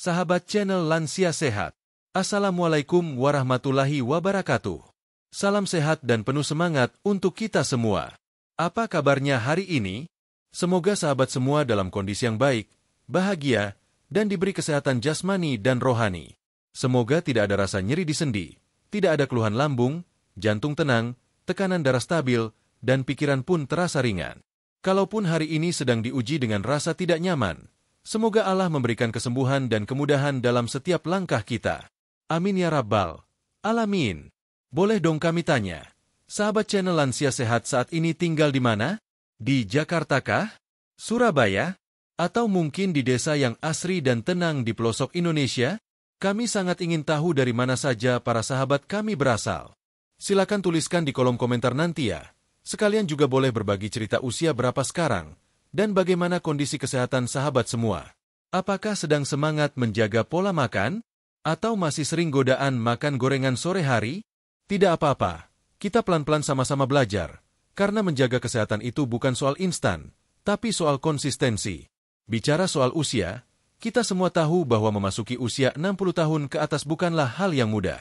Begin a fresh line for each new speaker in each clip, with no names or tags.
Sahabat channel Lansia Sehat. Assalamualaikum warahmatullahi wabarakatuh. Salam sehat dan penuh semangat untuk kita semua. Apa kabarnya hari ini? Semoga sahabat semua dalam kondisi yang baik, bahagia, dan diberi kesehatan jasmani dan rohani. Semoga tidak ada rasa nyeri di sendi, tidak ada keluhan lambung, jantung tenang, tekanan darah stabil, dan pikiran pun terasa ringan. Kalaupun hari ini sedang diuji dengan rasa tidak nyaman, semoga Allah memberikan kesembuhan dan kemudahan dalam setiap langkah kita. Amin ya Rabbal Alamin. Boleh dong kami tanya, sahabat channel Lansia Sehat saat ini tinggal di mana? Di Jakarta kah? Surabaya? Atau mungkin di desa yang asri dan tenang di pelosok Indonesia? Kami sangat ingin tahu dari mana saja para sahabat kami berasal. Silakan tuliskan di kolom komentar nanti ya. Sekalian juga boleh berbagi cerita usia berapa sekarang, dan bagaimana kondisi kesehatan sahabat semua. Apakah sedang semangat menjaga pola makan? Atau masih sering godaan makan gorengan sore hari? Tidak apa-apa, kita pelan-pelan sama-sama belajar. Karena menjaga kesehatan itu bukan soal instan, tapi soal konsistensi. Bicara soal usia, kita semua tahu bahwa memasuki usia 60 tahun ke atas bukanlah hal yang mudah.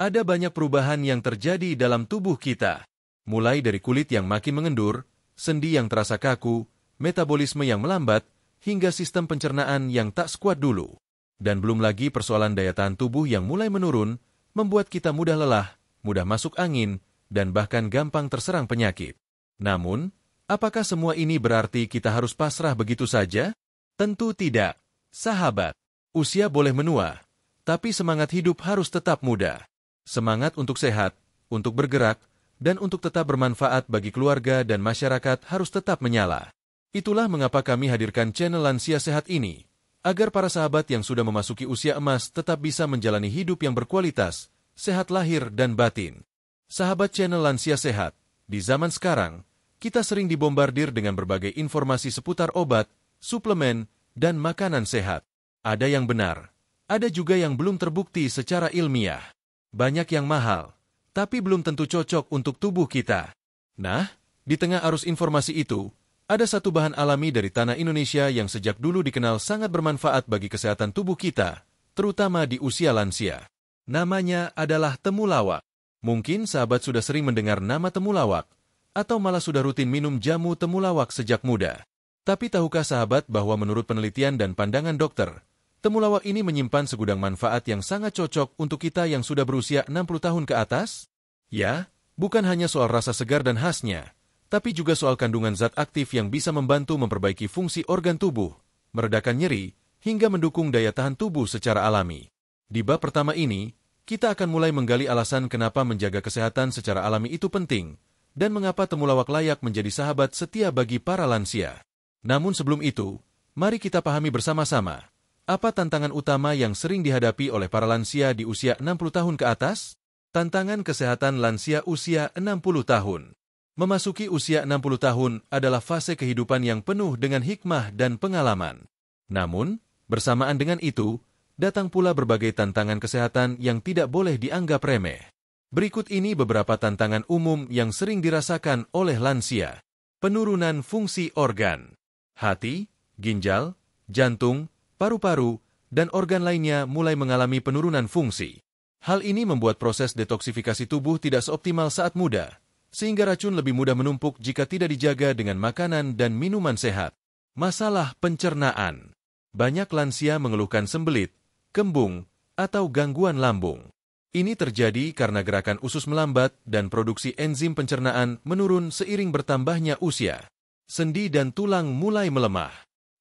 Ada banyak perubahan yang terjadi dalam tubuh kita. Mulai dari kulit yang makin mengendur, sendi yang terasa kaku, metabolisme yang melambat, hingga sistem pencernaan yang tak sekuat dulu. Dan belum lagi persoalan daya tahan tubuh yang mulai menurun, membuat kita mudah lelah, mudah masuk angin, dan bahkan gampang terserang penyakit. Namun, apakah semua ini berarti kita harus pasrah begitu saja? Tentu tidak, sahabat. Usia boleh menua, tapi semangat hidup harus tetap muda. Semangat untuk sehat, untuk bergerak, dan untuk tetap bermanfaat bagi keluarga dan masyarakat harus tetap menyala. Itulah mengapa kami hadirkan channel Lansia Sehat ini, agar para sahabat yang sudah memasuki usia emas tetap bisa menjalani hidup yang berkualitas, sehat lahir dan batin. Sahabat channel Lansia Sehat, di zaman sekarang, kita sering dibombardir dengan berbagai informasi seputar obat, suplemen, dan makanan sehat. Ada yang benar, ada juga yang belum terbukti secara ilmiah. Banyak yang mahal, tapi belum tentu cocok untuk tubuh kita. Nah, di tengah arus informasi itu, ada satu bahan alami dari tanah Indonesia yang sejak dulu dikenal sangat bermanfaat bagi kesehatan tubuh kita, terutama di usia lansia. Namanya adalah temulawak. Mungkin sahabat sudah sering mendengar nama temulawak, atau malah sudah rutin minum jamu temulawak sejak muda. Tapi tahukah sahabat bahwa menurut penelitian dan pandangan dokter, temulawak ini menyimpan segudang manfaat yang sangat cocok untuk kita yang sudah berusia 60 tahun ke atas? Ya, bukan hanya soal rasa segar dan khasnya, tapi juga soal kandungan zat aktif yang bisa membantu memperbaiki fungsi organ tubuh, meredakan nyeri, hingga mendukung daya tahan tubuh secara alami. Di bab pertama ini, kita akan mulai menggali alasan kenapa menjaga kesehatan secara alami itu penting, dan mengapa temulawak layak menjadi sahabat setia bagi para lansia. Namun sebelum itu, mari kita pahami bersama-sama, apa tantangan utama yang sering dihadapi oleh para lansia di usia 60 tahun ke atas? Tantangan kesehatan lansia usia 60 tahun. Memasuki usia 60 tahun adalah fase kehidupan yang penuh dengan hikmah dan pengalaman. Namun, bersamaan dengan itu, datang pula berbagai tantangan kesehatan yang tidak boleh dianggap remeh. Berikut ini beberapa tantangan umum yang sering dirasakan oleh lansia. Penurunan fungsi organ. Hati, ginjal, jantung, paru-paru, dan organ lainnya mulai mengalami penurunan fungsi. Hal ini membuat proses detoksifikasi tubuh tidak seoptimal saat muda, sehingga racun lebih mudah menumpuk jika tidak dijaga dengan makanan dan minuman sehat. Masalah pencernaan. Banyak lansia mengeluhkan sembelit, kembung, atau gangguan lambung. Ini terjadi karena gerakan usus melambat dan produksi enzim pencernaan menurun seiring bertambahnya usia. Sendi dan tulang mulai melemah.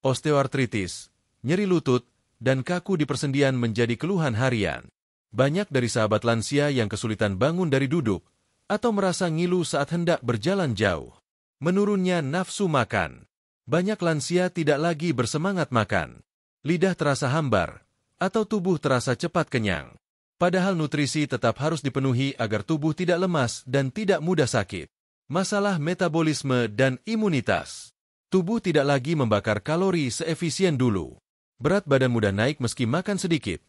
Osteoartritis, nyeri lutut, dan kaku di persendian menjadi keluhan harian. Banyak dari sahabat lansia yang kesulitan bangun dari duduk, atau merasa ngilu saat hendak berjalan jauh. Menurunnya nafsu makan. Banyak lansia tidak lagi bersemangat makan. Lidah terasa hambar, atau tubuh terasa cepat kenyang. Padahal nutrisi tetap harus dipenuhi agar tubuh tidak lemas dan tidak mudah sakit. Masalah metabolisme dan imunitas. Tubuh tidak lagi membakar kalori seefisien dulu. Berat badan mudah naik meski makan sedikit,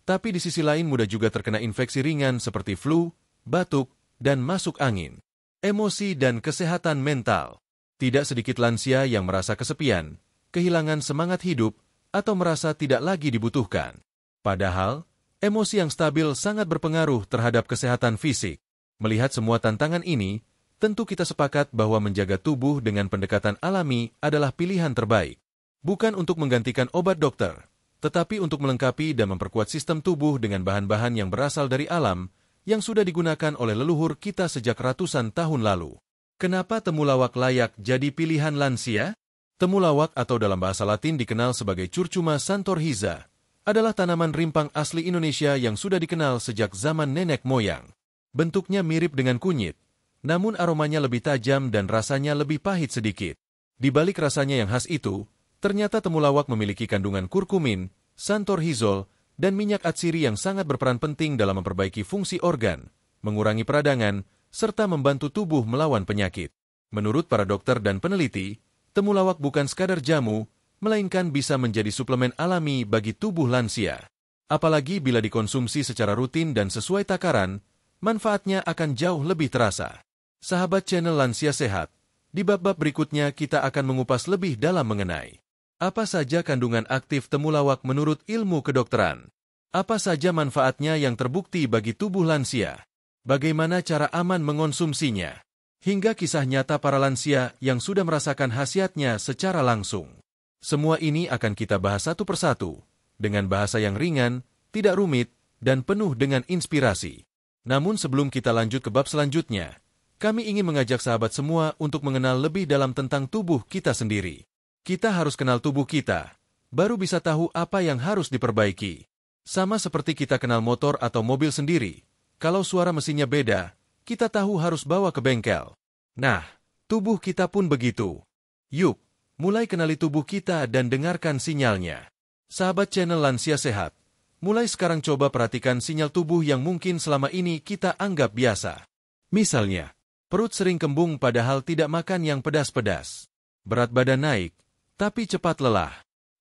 tapi di sisi lain mudah juga terkena infeksi ringan seperti flu, batuk, dan masuk angin. Emosi dan kesehatan mental. Tidak sedikit lansia yang merasa kesepian, kehilangan semangat hidup, atau merasa tidak lagi dibutuhkan. Padahal, emosi yang stabil sangat berpengaruh terhadap kesehatan fisik. Melihat semua tantangan ini, tentu kita sepakat bahwa menjaga tubuh dengan pendekatan alami adalah pilihan terbaik. Bukan untuk menggantikan obat dokter, tetapi untuk melengkapi dan memperkuat sistem tubuh dengan bahan-bahan yang berasal dari alam, yang sudah digunakan oleh leluhur kita sejak ratusan tahun lalu. Kenapa temulawak layak jadi pilihan lansia? Temulawak atau dalam bahasa Latin dikenal sebagai Curcuma santorhiza, adalah tanaman rimpang asli Indonesia yang sudah dikenal sejak zaman nenek moyang. Bentuknya mirip dengan kunyit, namun aromanya lebih tajam dan rasanya lebih pahit sedikit. Di balik rasanya yang khas itu, ternyata temulawak memiliki kandungan kurkumin, santorhizol, dan minyak atsiri yang sangat berperan penting dalam memperbaiki fungsi organ, mengurangi peradangan, serta membantu tubuh melawan penyakit. Menurut para dokter dan peneliti, temulawak bukan sekadar jamu, melainkan bisa menjadi suplemen alami bagi tubuh lansia. Apalagi bila dikonsumsi secara rutin dan sesuai takaran, manfaatnya akan jauh lebih terasa. Sahabat channel Lansia Sehat, di bab-bab berikutnya kita akan mengupas lebih dalam mengenai apa saja kandungan aktif temulawak menurut ilmu kedokteran. Apa saja manfaatnya yang terbukti bagi tubuh lansia. Bagaimana cara aman mengonsumsinya, hingga kisah nyata para lansia yang sudah merasakan khasiatnya secara langsung. Semua ini akan kita bahas satu persatu, dengan bahasa yang ringan, tidak rumit, dan penuh dengan inspirasi. Namun sebelum kita lanjut ke bab selanjutnya, kami ingin mengajak sahabat semua untuk mengenal lebih dalam tentang tubuh kita sendiri. Kita harus kenal tubuh kita, baru bisa tahu apa yang harus diperbaiki. Sama seperti kita kenal motor atau mobil sendiri. Kalau suara mesinnya beda, kita tahu harus bawa ke bengkel. Nah, tubuh kita pun begitu. Yuk, mulai kenali tubuh kita dan dengarkan sinyalnya. Sahabat channel Lansia Sehat, mulai sekarang coba perhatikan sinyal tubuh yang mungkin selama ini kita anggap biasa. Misalnya, perut sering kembung padahal tidak makan yang pedas-pedas. Berat badan naik, tapi cepat lelah.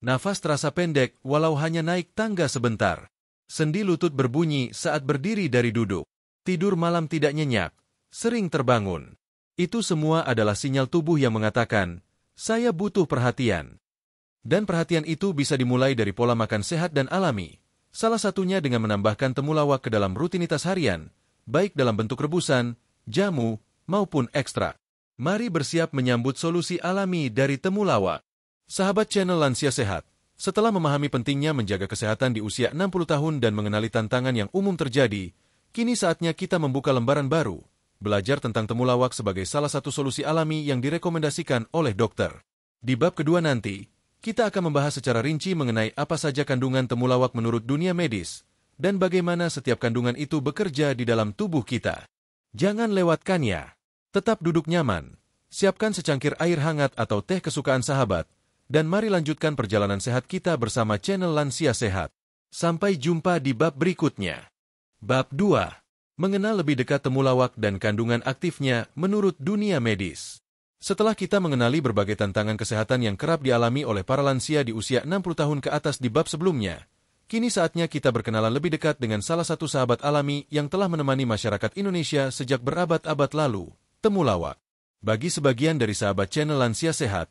Nafas terasa pendek walau hanya naik tangga sebentar. Sendi lutut berbunyi saat berdiri dari duduk. Tidur malam tidak nyenyak, sering terbangun. Itu semua adalah sinyal tubuh yang mengatakan, saya butuh perhatian. Dan perhatian itu bisa dimulai dari pola makan sehat dan alami. Salah satunya dengan menambahkan temulawak ke dalam rutinitas harian, baik dalam bentuk rebusan, jamu, maupun ekstrak. Mari bersiap menyambut solusi alami dari temulawak. Sahabat channel Lansia Sehat, setelah memahami pentingnya menjaga kesehatan di usia 60 tahun dan mengenali tantangan yang umum terjadi, kini saatnya kita membuka lembaran baru, belajar tentang temulawak sebagai salah satu solusi alami yang direkomendasikan oleh dokter. Di bab kedua nanti, kita akan membahas secara rinci mengenai apa saja kandungan temulawak menurut dunia medis, dan bagaimana setiap kandungan itu bekerja di dalam tubuh kita. Jangan lewatkannya. Tetap duduk nyaman, siapkan secangkir air hangat atau teh kesukaan sahabat, dan mari lanjutkan perjalanan sehat kita bersama channel Lansia Sehat. Sampai jumpa di bab berikutnya. Bab 2. Mengenal lebih dekat temulawak dan kandungan aktifnya menurut dunia medis. Setelah kita mengenali berbagai tantangan kesehatan yang kerap dialami oleh para lansia di usia 60 tahun ke atas di bab sebelumnya, kini saatnya kita berkenalan lebih dekat dengan salah satu sahabat alami yang telah menemani masyarakat Indonesia sejak berabad-abad lalu, temulawak. Bagi sebagian dari sahabat channel Lansia Sehat,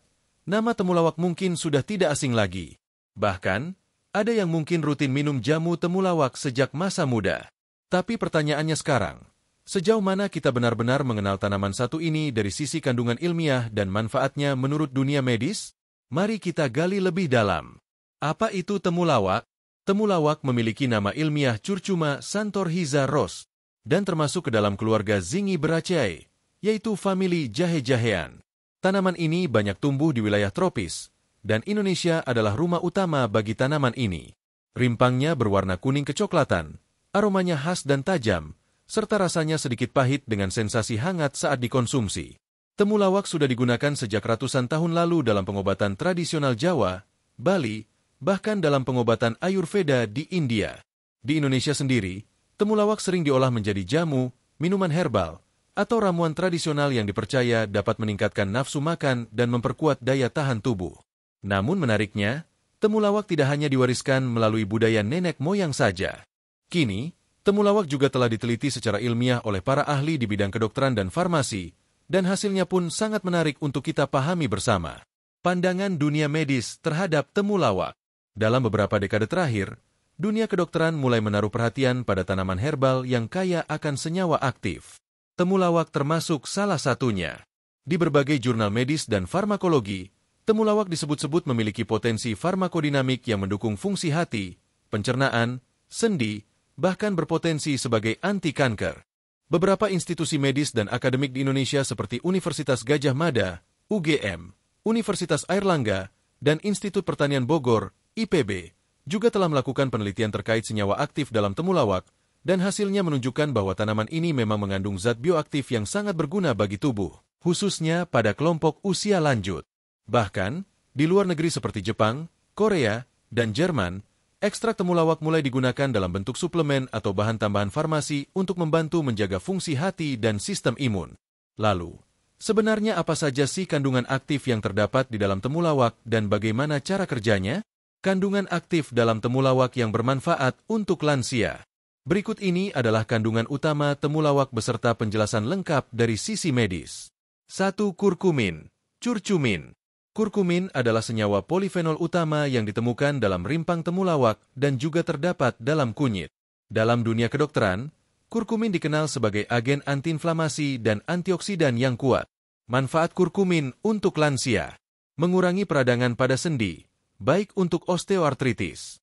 nama temulawak mungkin sudah tidak asing lagi. Bahkan, ada yang mungkin rutin minum jamu temulawak sejak masa muda. Tapi pertanyaannya sekarang, sejauh mana kita benar-benar mengenal tanaman satu ini dari sisi kandungan ilmiah dan manfaatnya menurut dunia medis? Mari kita gali lebih dalam. Apa itu temulawak? Temulawak memiliki nama ilmiah Curcuma santorhiza Ross, dan termasuk ke dalam keluarga Zingiberaceae, yaitu famili jahe-jahean. Tanaman ini banyak tumbuh di wilayah tropis, dan Indonesia adalah rumah utama bagi tanaman ini. Rimpangnya berwarna kuning kecoklatan, aromanya khas dan tajam, serta rasanya sedikit pahit dengan sensasi hangat saat dikonsumsi. Temulawak sudah digunakan sejak ratusan tahun lalu dalam pengobatan tradisional Jawa, Bali, bahkan dalam pengobatan Ayurveda di India. Di Indonesia sendiri, temulawak sering diolah menjadi jamu, minuman herbal, atau ramuan tradisional yang dipercaya dapat meningkatkan nafsu makan dan memperkuat daya tahan tubuh. Namun menariknya, temulawak tidak hanya diwariskan melalui budaya nenek moyang saja. Kini, temulawak juga telah diteliti secara ilmiah oleh para ahli di bidang kedokteran dan farmasi, dan hasilnya pun sangat menarik untuk kita pahami bersama. Pandangan dunia medis terhadap temulawak. Dalam beberapa dekade terakhir, dunia kedokteran mulai menaruh perhatian pada tanaman herbal yang kaya akan senyawa aktif. Temulawak termasuk salah satunya. Di berbagai jurnal medis dan farmakologi, temulawak disebut-sebut memiliki potensi farmakodinamik yang mendukung fungsi hati, pencernaan, sendi, bahkan berpotensi sebagai anti kanker. Beberapa institusi medis dan akademik di Indonesia seperti Universitas Gadjah Mada, UGM, Universitas Airlangga, dan Institut Pertanian Bogor, IPB, juga telah melakukan penelitian terkait senyawa aktif dalam temulawak, dan hasilnya menunjukkan bahwa tanaman ini memang mengandung zat bioaktif yang sangat berguna bagi tubuh, khususnya pada kelompok usia lanjut. Bahkan, di luar negeri seperti Jepang, Korea, dan Jerman, ekstrak temulawak mulai digunakan dalam bentuk suplemen atau bahan tambahan farmasi untuk membantu menjaga fungsi hati dan sistem imun. Lalu, sebenarnya apa saja sih kandungan aktif yang terdapat di dalam temulawak dan bagaimana cara kerjanya? Kandungan aktif dalam temulawak yang bermanfaat untuk lansia. Berikut ini adalah kandungan utama temulawak beserta penjelasan lengkap dari sisi medis. 1. Kurkumin. Curcumin. Kurkumin adalah senyawa polifenol utama yang ditemukan dalam rimpang temulawak dan juga terdapat dalam kunyit. Dalam dunia kedokteran, kurkumin dikenal sebagai agen antiinflamasi dan antioksidan yang kuat. Manfaat kurkumin untuk lansia. Mengurangi peradangan pada sendi, baik untuk osteoartritis.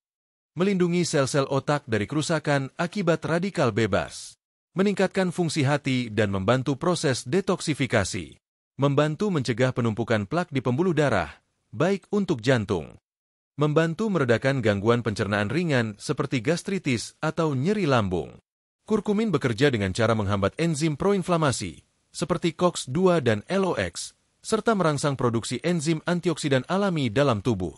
Melindungi sel-sel otak dari kerusakan akibat radikal bebas. Meningkatkan fungsi hati dan membantu proses detoksifikasi. Membantu mencegah penumpukan plak di pembuluh darah, baik untuk jantung. Membantu meredakan gangguan pencernaan ringan seperti gastritis atau nyeri lambung. Kurkumin bekerja dengan cara menghambat enzim proinflamasi, seperti COX-2 dan LOX, serta merangsang produksi enzim antioksidan alami dalam tubuh.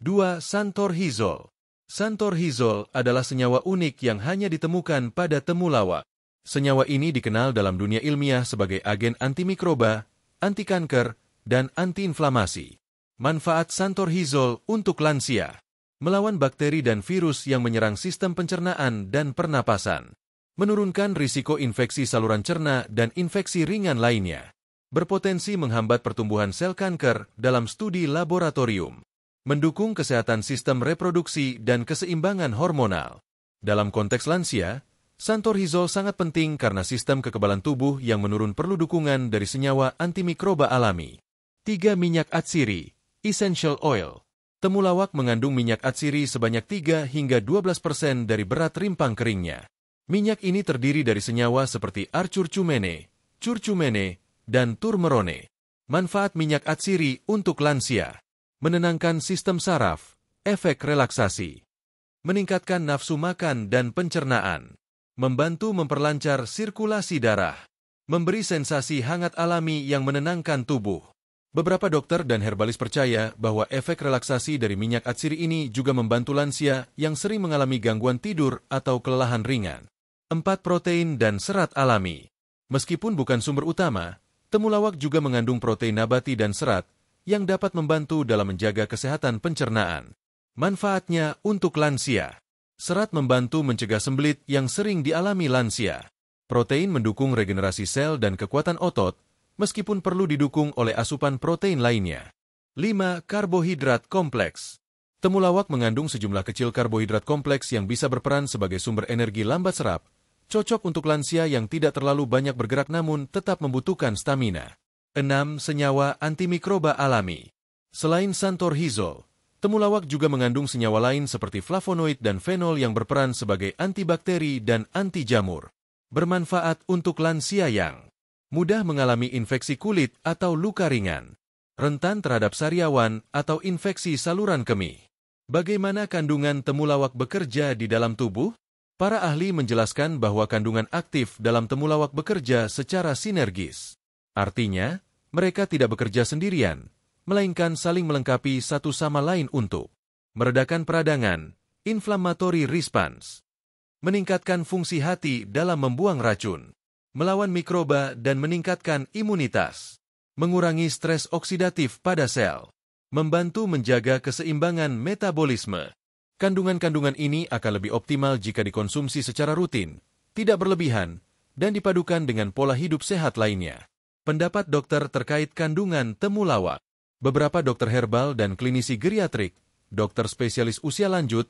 2. Santorhizol. Santorhizol adalah senyawa unik yang hanya ditemukan pada temulawak. Senyawa ini dikenal dalam dunia ilmiah sebagai agen antimikroba, anti kanker, dan antiinflamasi. Manfaat santorhizol untuk lansia. Melawan bakteri dan virus yang menyerang sistem pencernaan dan pernapasan. Menurunkan risiko infeksi saluran cerna dan infeksi ringan lainnya. Berpotensi menghambat pertumbuhan sel kanker dalam studi laboratorium. Mendukung kesehatan sistem reproduksi dan keseimbangan hormonal. Dalam konteks lansia, santorhizol sangat penting karena sistem kekebalan tubuh yang menurun perlu dukungan dari senyawa antimikroba alami. 3. Minyak atsiri, essential oil. Temulawak mengandung minyak atsiri sebanyak 3 hingga 12% dari berat rimpang keringnya. Minyak ini terdiri dari senyawa seperti arcurcumene, curcumene, dan turmerone. Manfaat minyak atsiri untuk lansia. Menenangkan sistem saraf, efek relaksasi. Meningkatkan nafsu makan dan pencernaan. Membantu memperlancar sirkulasi darah. Memberi sensasi hangat alami yang menenangkan tubuh. Beberapa dokter dan herbalis percaya bahwa efek relaksasi dari minyak atsiri ini juga membantu lansia yang sering mengalami gangguan tidur atau kelelahan ringan. 4. Protein dan serat alami. Meskipun bukan sumber utama, temulawak juga mengandung protein nabati dan serat yang dapat membantu dalam menjaga kesehatan pencernaan. Manfaatnya untuk lansia. Serat membantu mencegah sembelit yang sering dialami lansia. Protein mendukung regenerasi sel dan kekuatan otot, meskipun perlu didukung oleh asupan protein lainnya. 5. Karbohidrat kompleks. Temulawak mengandung sejumlah kecil karbohidrat kompleks yang bisa berperan sebagai sumber energi lambat serap, cocok untuk lansia yang tidak terlalu banyak bergerak namun tetap membutuhkan stamina. 6. Senyawa antimikroba alami. Selain santorhizol, temulawak juga mengandung senyawa lain seperti flavonoid dan fenol yang berperan sebagai antibakteri dan anti jamur. Bermanfaat untuk lansia yang mudah mengalami infeksi kulit atau luka ringan, rentan terhadap sariawan atau infeksi saluran kemih. Bagaimana kandungan temulawak bekerja di dalam tubuh? Para ahli menjelaskan bahwa kandungan aktif dalam temulawak bekerja secara sinergis. Artinya, mereka tidak bekerja sendirian, melainkan saling melengkapi satu sama lain untuk meredakan peradangan, inflammatory response, meningkatkan fungsi hati dalam membuang racun, melawan mikroba dan meningkatkan imunitas, mengurangi stres oksidatif pada sel, membantu menjaga keseimbangan metabolisme. Kandungan-kandungan ini akan lebih optimal jika dikonsumsi secara rutin, tidak berlebihan, dan dipadukan dengan pola hidup sehat lainnya. Pendapat dokter terkait kandungan temulawak. Beberapa dokter herbal dan klinisi geriatrik, dokter spesialis usia lanjut,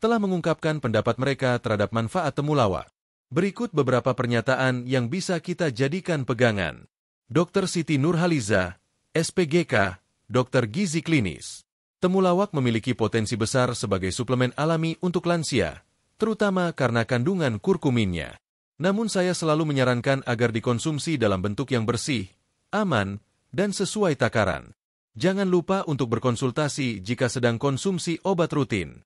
telah mengungkapkan pendapat mereka terhadap manfaat temulawak. Berikut beberapa pernyataan yang bisa kita jadikan pegangan. Dr. Siti Nurhaliza, SPGK, Dokter Gizi Klinis. Temulawak memiliki potensi besar sebagai suplemen alami untuk lansia, terutama karena kandungan kurkuminnya. Namun saya selalu menyarankan agar dikonsumsi dalam bentuk yang bersih, aman, dan sesuai takaran. Jangan lupa untuk berkonsultasi jika sedang konsumsi obat rutin.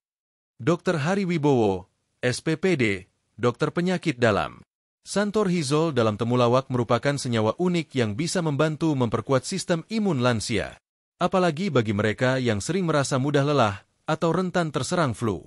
Dr. Hari Wibowo, SPPD, Dokter Penyakit Dalam. Santorizol dalam temulawak merupakan senyawa unik yang bisa membantu memperkuat sistem imun lansia. Apalagi bagi mereka yang sering merasa mudah lelah atau rentan terserang flu.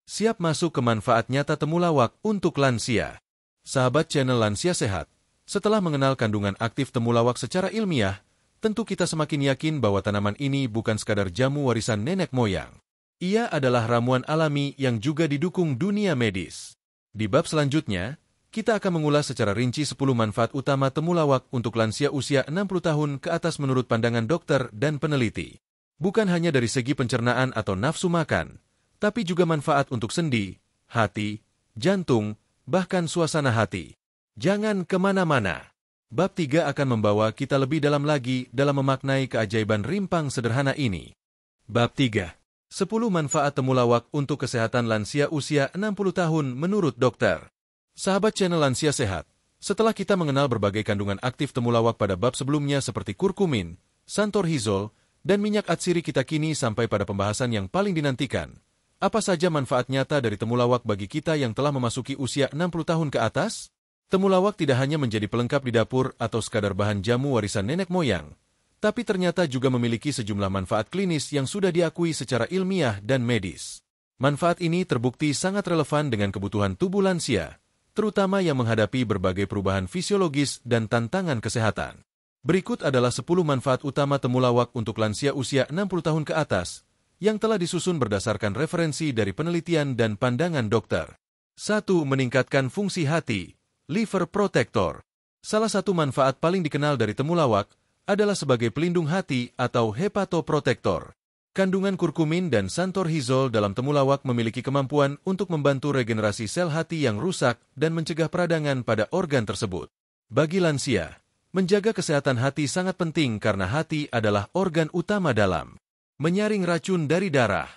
Siap masuk ke manfaat nyata temulawak untuk lansia. Sahabat channel Lansia Sehat, setelah mengenal kandungan aktif temulawak secara ilmiah, tentu kita semakin yakin bahwa tanaman ini bukan sekadar jamu warisan nenek moyang. Ia adalah ramuan alami yang juga didukung dunia medis. Di bab selanjutnya, kita akan mengulas secara rinci 10 manfaat utama temulawak untuk lansia usia 60 tahun ke atas menurut pandangan dokter dan peneliti. Bukan hanya dari segi pencernaan atau nafsu makan, tapi juga manfaat untuk sendi, hati, jantung, bahkan suasana hati. Jangan kemana-mana. Bab 3 akan membawa kita lebih dalam lagi dalam memaknai keajaiban rimpang sederhana ini. Bab 3. 10 manfaat temulawak untuk kesehatan lansia usia 60 tahun menurut dokter. Sahabat channel Lansia Sehat, setelah kita mengenal berbagai kandungan aktif temulawak pada bab sebelumnya seperti kurkumin, santorizol, dan minyak atsiri, kita kini sampai pada pembahasan yang paling dinantikan. Apa saja manfaat nyata dari temulawak bagi kita yang telah memasuki usia 60 tahun ke atas? Temulawak tidak hanya menjadi pelengkap di dapur atau sekadar bahan jamu warisan nenek moyang, tapi ternyata juga memiliki sejumlah manfaat klinis yang sudah diakui secara ilmiah dan medis. Manfaat ini terbukti sangat relevan dengan kebutuhan tubuh lansia, terutama yang menghadapi berbagai perubahan fisiologis dan tantangan kesehatan. Berikut adalah 10 manfaat utama temulawak untuk lansia usia 60 tahun ke atas, yang telah disusun berdasarkan referensi dari penelitian dan pandangan dokter. 1. Meningkatkan fungsi hati, liver protector. Salah satu manfaat paling dikenal dari temulawak adalah sebagai pelindung hati atau hepatoprotektor. Kandungan kurkumin dan santorizol dalam temulawak memiliki kemampuan untuk membantu regenerasi sel hati yang rusak dan mencegah peradangan pada organ tersebut. Bagi lansia, menjaga kesehatan hati sangat penting karena hati adalah organ utama dalam menyaring racun dari darah,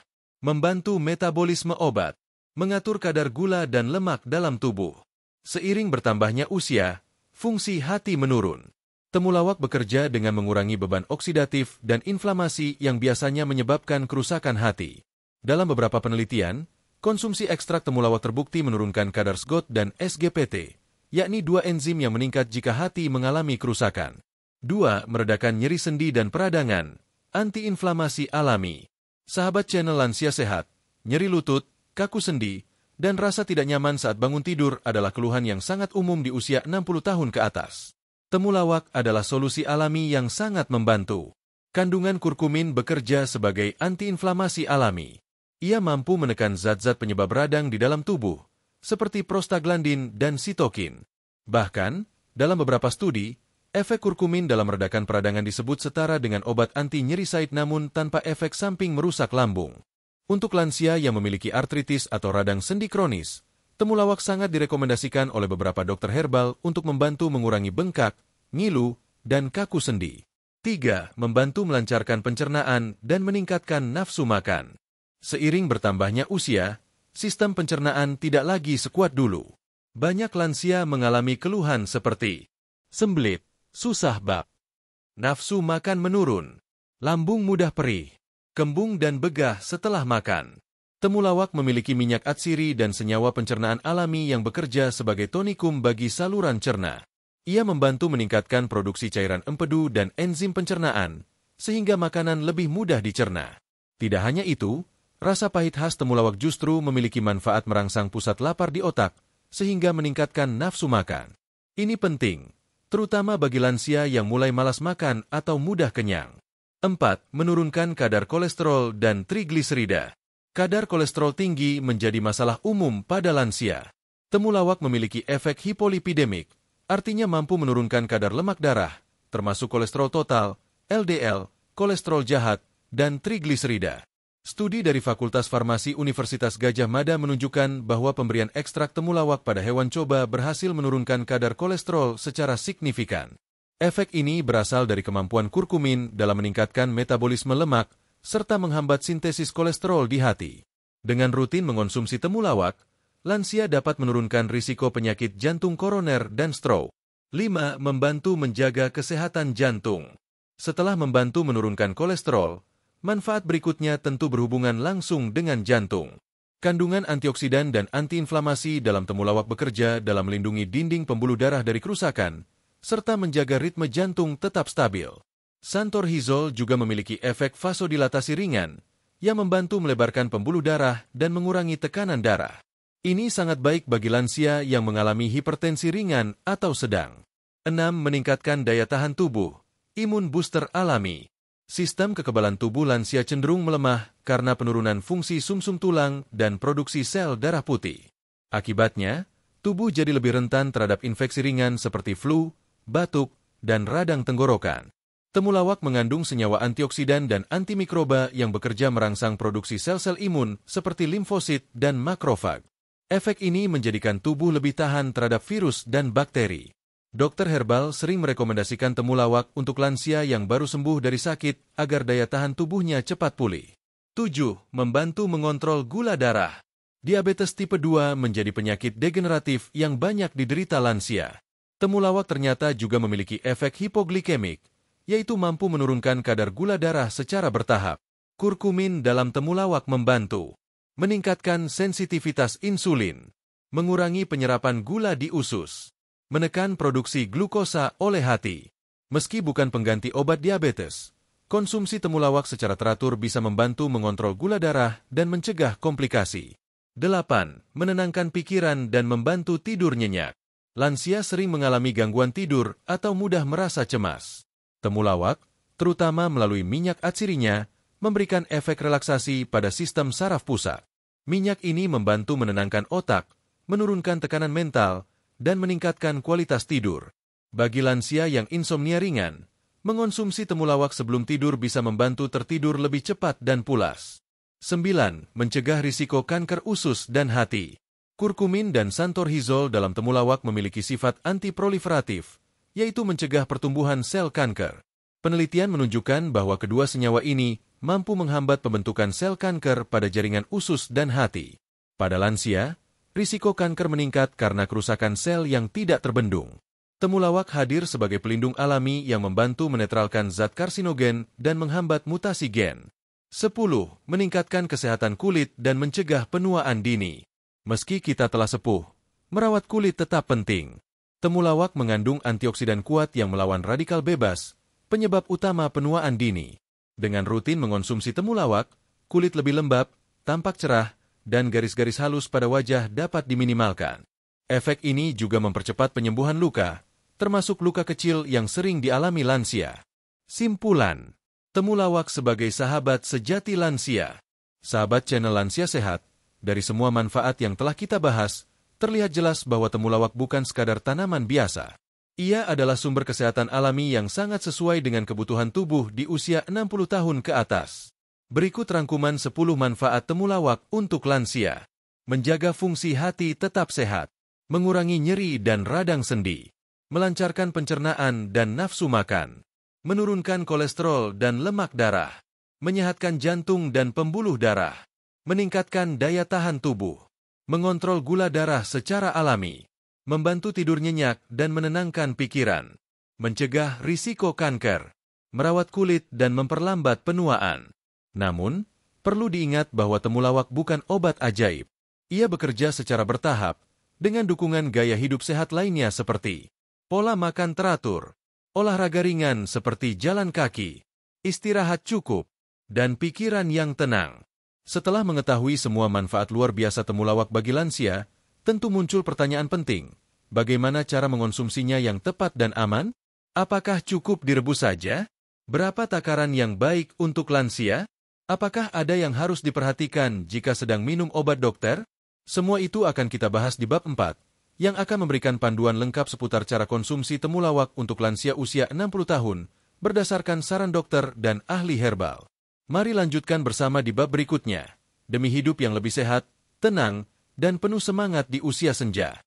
membantu metabolisme obat, mengatur kadar gula dan lemak dalam tubuh. Seiring bertambahnya usia, fungsi hati menurun. Temulawak bekerja dengan mengurangi beban oksidatif dan inflamasi yang biasanya menyebabkan kerusakan hati. Dalam beberapa penelitian, konsumsi ekstrak temulawak terbukti menurunkan kadar SGOT dan SGPT, yakni 2 enzim yang meningkat jika hati mengalami kerusakan. 2. Meredakan nyeri sendi dan peradangan, antiinflamasi alami. Sahabat channel Lansia Sehat, nyeri lutut, kaku sendi, dan rasa tidak nyaman saat bangun tidur adalah keluhan yang sangat umum di usia 60 tahun ke atas. Temulawak adalah solusi alami yang sangat membantu. Kandungan kurkumin bekerja sebagai antiinflamasi alami. Ia mampu menekan zat-zat penyebab radang di dalam tubuh, seperti prostaglandin dan sitokin. Bahkan, dalam beberapa studi, efek kurkumin dalam meredakan peradangan disebut setara dengan obat anti-nyerisaid namun tanpa efek samping merusak lambung. Untuk lansia yang memiliki artritis atau radang sendi kronis, temulawak sangat direkomendasikan oleh beberapa dokter herbal untuk membantu mengurangi bengkak, ngilu, dan kaku sendi. 3. Membantu melancarkan pencernaan dan meningkatkan nafsu makan. Seiring bertambahnya usia, sistem pencernaan tidak lagi sekuat dulu. Banyak lansia mengalami keluhan seperti sembelit, susah bab, nafsu makan menurun, lambung mudah perih, kembung dan begah setelah makan. Temulawak memiliki minyak atsiri dan senyawa pencernaan alami yang bekerja sebagai tonikum bagi saluran cerna. Ia membantu meningkatkan produksi cairan empedu dan enzim pencernaan, sehingga makanan lebih mudah dicerna. Tidak hanya itu, rasa pahit khas temulawak justru memiliki manfaat merangsang pusat lapar di otak, sehingga meningkatkan nafsu makan. Ini penting, terutama bagi lansia yang mulai malas makan atau mudah kenyang. 4. Menurunkan kadar kolesterol dan trigliserida. Kadar kolesterol tinggi menjadi masalah umum pada lansia. Temulawak memiliki efek hipolipidemik, artinya mampu menurunkan kadar lemak darah, termasuk kolesterol total, LDL, kolesterol jahat, dan trigliserida. Studi dari Fakultas Farmasi Universitas Gadjah Mada menunjukkan bahwa pemberian ekstrak temulawak pada hewan coba berhasil menurunkan kadar kolesterol secara signifikan. Efek ini berasal dari kemampuan kurkumin dalam meningkatkan metabolisme lemak serta menghambat sintesis kolesterol di hati. Dengan rutin mengonsumsi temulawak, lansia dapat menurunkan risiko penyakit jantung koroner dan stroke. 5. Membantu menjaga kesehatan jantung. Setelah membantu menurunkan kolesterol, manfaat berikutnya tentu berhubungan langsung dengan jantung. Kandungan antioksidan dan antiinflamasi dalam temulawak bekerja dalam melindungi dinding pembuluh darah dari kerusakan, serta menjaga ritme jantung tetap stabil. Santorizol juga memiliki efek vasodilatasi ringan, yang membantu melebarkan pembuluh darah dan mengurangi tekanan darah. Ini sangat baik bagi lansia yang mengalami hipertensi ringan atau sedang. 6. Meningkatkan daya tahan tubuh. Imun booster alami. Sistem kekebalan tubuh lansia cenderung melemah karena penurunan fungsi sumsum tulang dan produksi sel darah putih. Akibatnya, tubuh jadi lebih rentan terhadap infeksi ringan seperti flu, batuk, dan radang tenggorokan. Temulawak mengandung senyawa antioksidan dan antimikroba yang bekerja merangsang produksi sel-sel imun seperti limfosit dan makrofag. Efek ini menjadikan tubuh lebih tahan terhadap virus dan bakteri. Dokter herbal sering merekomendasikan temulawak untuk lansia yang baru sembuh dari sakit agar daya tahan tubuhnya cepat pulih. 7. Membantu mengontrol gula darah. Diabetes tipe 2 menjadi penyakit degeneratif yang banyak diderita lansia. Temulawak ternyata juga memiliki efek hipoglikemik, yaitu mampu menurunkan kadar gula darah secara bertahap. Kurkumin dalam temulawak membantu meningkatkan sensitivitas insulin, mengurangi penyerapan gula di usus, menekan produksi glukosa oleh hati. Meski bukan pengganti obat diabetes, konsumsi temulawak secara teratur bisa membantu mengontrol gula darah dan mencegah komplikasi. 8. Menenangkan pikiran dan membantu tidur nyenyak. Lansia sering mengalami gangguan tidur atau mudah merasa cemas. Temulawak, terutama melalui minyak atsirinya, memberikan efek relaksasi pada sistem saraf pusat. Minyak ini membantu menenangkan otak, menurunkan tekanan mental, dan meningkatkan kualitas tidur. Bagi lansia yang insomnia ringan, mengonsumsi temulawak sebelum tidur bisa membantu tertidur lebih cepat dan pulas. 9. Mencegah risiko kanker usus dan hati. Kurkumin dan santorizol dalam temulawak memiliki sifat antiproliferatif, yaitu mencegah pertumbuhan sel kanker. Penelitian menunjukkan bahwa kedua senyawa ini mampu menghambat pembentukan sel kanker pada jaringan usus dan hati. Pada lansia, risiko kanker meningkat karena kerusakan sel yang tidak terbendung. Temulawak hadir sebagai pelindung alami yang membantu menetralkan zat karsinogen dan menghambat mutasi gen. 10. Meningkatkan kesehatan kulit dan mencegah penuaan dini. Meski kita telah sepuh, merawat kulit tetap penting. Temulawak mengandung antioksidan kuat yang melawan radikal bebas, penyebab utama penuaan dini. Dengan rutin mengonsumsi temulawak, kulit lebih lembab, tampak cerah, dan garis-garis halus pada wajah dapat diminimalkan. Efek ini juga mempercepat penyembuhan luka, termasuk luka kecil yang sering dialami lansia. Simpulan, temulawak sebagai sahabat sejati lansia. Sahabat channel Lansia Sehat, dari semua manfaat yang telah kita bahas, terlihat jelas bahwa temulawak bukan sekadar tanaman biasa. Ia adalah sumber kesehatan alami yang sangat sesuai dengan kebutuhan tubuh di usia 60 tahun ke atas. Berikut rangkuman 10 manfaat temulawak untuk lansia. Menjaga fungsi hati tetap sehat, mengurangi nyeri dan radang sendi, melancarkan pencernaan dan nafsu makan, menurunkan kolesterol dan lemak darah, menyehatkan jantung dan pembuluh darah, meningkatkan daya tahan tubuh, mengontrol gula darah secara alami, membantu tidur nyenyak dan menenangkan pikiran, mencegah risiko kanker, merawat kulit dan memperlambat penuaan. Namun, perlu diingat bahwa temulawak bukan obat ajaib. Ia bekerja secara bertahap, dengan dukungan gaya hidup sehat lainnya seperti pola makan teratur, olahraga ringan seperti jalan kaki, istirahat cukup, dan pikiran yang tenang. Setelah mengetahui semua manfaat luar biasa temulawak bagi lansia, tentu muncul pertanyaan penting. Bagaimana cara mengonsumsinya yang tepat dan aman? Apakah cukup direbus saja? Berapa takaran yang baik untuk lansia? Apakah ada yang harus diperhatikan jika sedang minum obat dokter? Semua itu akan kita bahas di bab 4, yang akan memberikan panduan lengkap seputar cara konsumsi temulawak untuk lansia usia 60 tahun, berdasarkan saran dokter dan ahli herbal. Mari lanjutkan bersama di bab berikutnya, demi hidup yang lebih sehat, tenang, dan penuh semangat di usia senja.